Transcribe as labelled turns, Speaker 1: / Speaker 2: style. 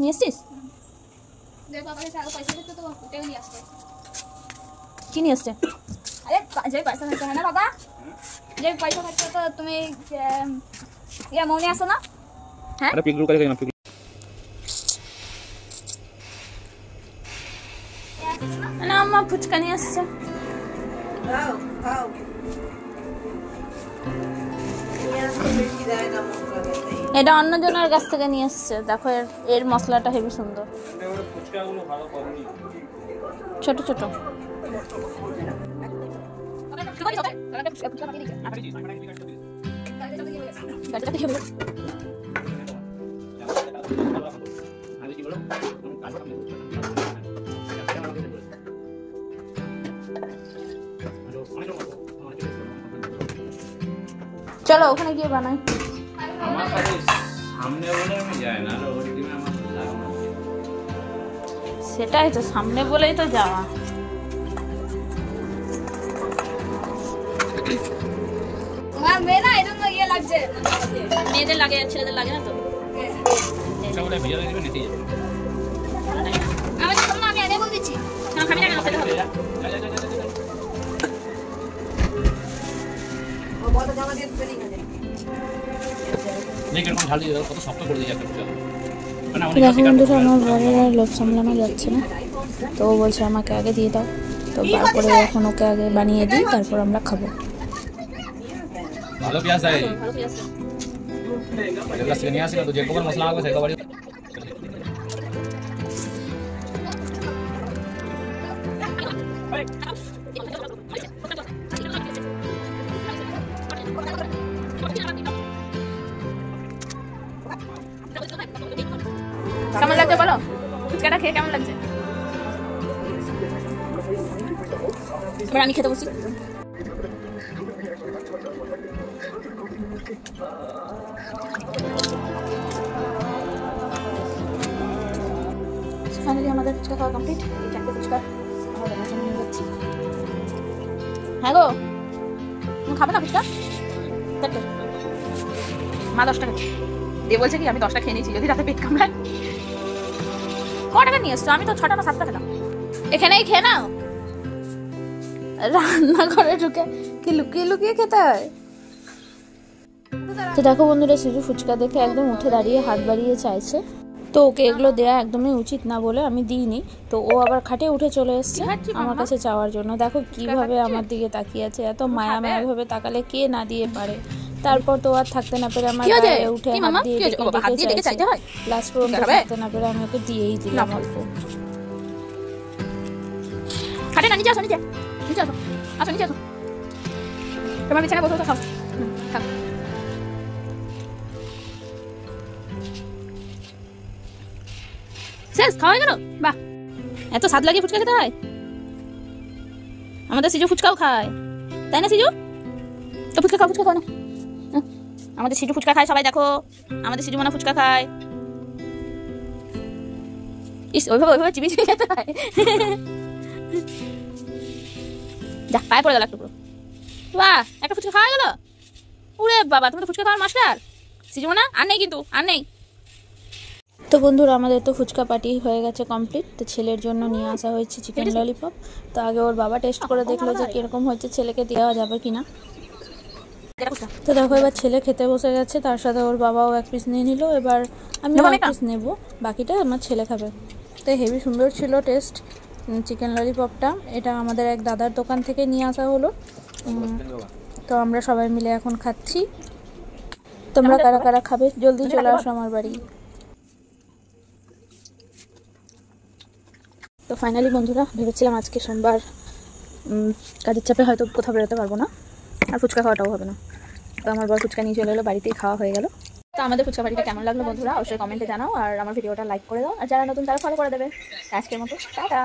Speaker 1: নিয়ে এসছিস? কি নিয়ে এসছে?
Speaker 2: আরে যে পয়সা খরচ হয় না বাবা, যে পয়সা খরচ তো তুমি ইয়া মনে আসো না? হ্যাঁ
Speaker 3: আরে পিগলু করে না পিগলু
Speaker 1: না আম্মা ফুচকা নিয়ে আসছে।
Speaker 4: খাও খাও
Speaker 1: এটা অন্যজনের কাছ থেকে নিয়ে এসছে। দেখো এর মশলাটা হেভি সুন্দর, ছোট ছোট। চলো ওখানে গিয়ে বানাই। সেটাই তো, সামনে বলেই তো যাওয়া।
Speaker 2: মেয়ে না এজন্য ইয়ে লাগছে,
Speaker 1: মেয়েদের লাগে, ছেলেদের লাগে না তো।
Speaker 2: আমি আগে বল দিচ্ছি
Speaker 1: খাবি না কেন? খেতে হবে।
Speaker 3: দেখো
Speaker 1: বন্ধুরা, আমার বরের আর লোভ সামলানো যাচ্ছে না, তো ও বলছে আমাকে আগে দিয়ে দাও। তো তারপরে এখন ওকে আগে বানিয়ে দিই, তারপর আমরা খাবো।
Speaker 3: ভালো পেঁয়াজ আছে, এর কাছে নিয়ে আসি না তো, যে কোন মশলা লাগবে সেটা বাড়ি
Speaker 1: কেমন লাগছে বলো? ফুচকাটা খেয়ে কেমন লাগছে? এবার আমি খেতে বসি। ফাইনালি আমাদের ফুচকা খাওয়া কমপ্লিট। এই চারটে ফুচকা আমার বাবার জন্য নিয়ে যাচ্ছি। হ্যাঁ গো, তুমি খাবে না ফুচকা? চারটে মা 10 টাকা দিয়ে বলছে কি আমি 10টা খেয়ে নিয়েছি, যদি রাতে পেট কামড়ায়। ক টাকা নিয়ে এসছো? আমি তো 6টা না 7টা খেলাম। এখানেই খেয়ে নাও। রান্না করে ঢুকে কি লুকিয়ে লুকিয়ে খেতে হয়। তো দেখো বন্ধুরা, সিজু ফুচকা দেখে একদম উঠে দাঁড়িয়ে হাত বাড়িয়ে চাইছে। তো ওকে এগুলো দেওয়া একদমই উচিত না বলে আমি দিইনি। তো ও আবার খাটে উঠে চলে এসছে আমার কাছে চাওয়ার জন্য। দেখো কিভাবে আমার দিকে তাকিয়ে আছে, এত মায়া মায়া ভাবে তাকালে কে না দিয়ে পারে। তারপর তো আর থাকতে না পেরে আমার গায়ে উঠে হাত দিয়ে ডেকে চাইতে হয়। লাস্ট পর্যন্ত থাকতে না পেরে আমি ওকে দিয়েই দিলাম অল্প। খাটে না, নিচে আসো, নিচে নিচে আসো, আসো নিচে আসো। তোমার বিছানা বসে খাও, খাও। শেষ খাওয়া হয়ে গেল? বাহ, এত স্বাদ লাগিয়ে ফুচকা খেতে হয়? আমাদের সিজু ফুচকাও খায়, তাই না সিজু? তো ফুচকা খাও, ফুচকা খাও না। আমাদের সিজু ফুচকা খায়, সবাই দেখো আমাদের সিজু মনে ফুচকা খায়। ইস, ওইভাবে ওইভাবে চিবি চিবি খেতে হয়। যা, পায়ে পড়ে গেল একটু পুরো। বাহ, একটা ফুচকা খাওয়া গেল। উরে বাবা, তুমি তো ফুচকা খাওয়ার মাস্টার। সিজু মনে আর নেই, কিন্তু আর নেই। তো বন্ধুরা, আমাদের তো ফুচকা পার্টি হয়ে গেছে কমপ্লিট। তো ছেলের জন্য নিয়ে আসা হয়েছে চিকেন ললিপপ। তো আগে ওর বাবা টেস্ট করে দেখলো যে কিরকম হয়েছে, ছেলেকে দেওয়া যাবে কিনা। তো দেখো এবার ছেলে খেতে বসে গেছে, তার সাথে ওর বাবাও এক পিস নিয়ে নিল। এবার আমি এক পিস নেব, বাকিটা আমার ছেলে খাবে। তো হেভি সুন্দর ছিল টেস্ট চিকেন ললিপপটা। এটা আমাদের এক দাদার দোকান থেকে নিয়ে আসা হলো। তো আমরা সবাই মিলে এখন খাচ্ছি। তোমরা কারা কারা খাবে জলদি চলে আসো আমার বাড়ি। তো ফাইনালি বন্ধুরা, ভেবেছিলাম আজকে সোমবার কাজের চাপে হয়তো কোথাও বেরোতে পারবো না, আর ফুচকা খাওয়াটাও হবে না। তো আমার বর ফুচকা নিয়ে চলে এলো, বাড়িতেই খাওয়া হয়ে গেল। তো আমাদের ফুচকা বাড়িটা কেমন লাগলো বন্ধুরা অবশ্যই কমেন্টে জানাও, আর আমার ভিডিওটা লাইক করে দাও, আর যারা নতুন তারা ফলো করে দেবে। আজকের মতো টাটা।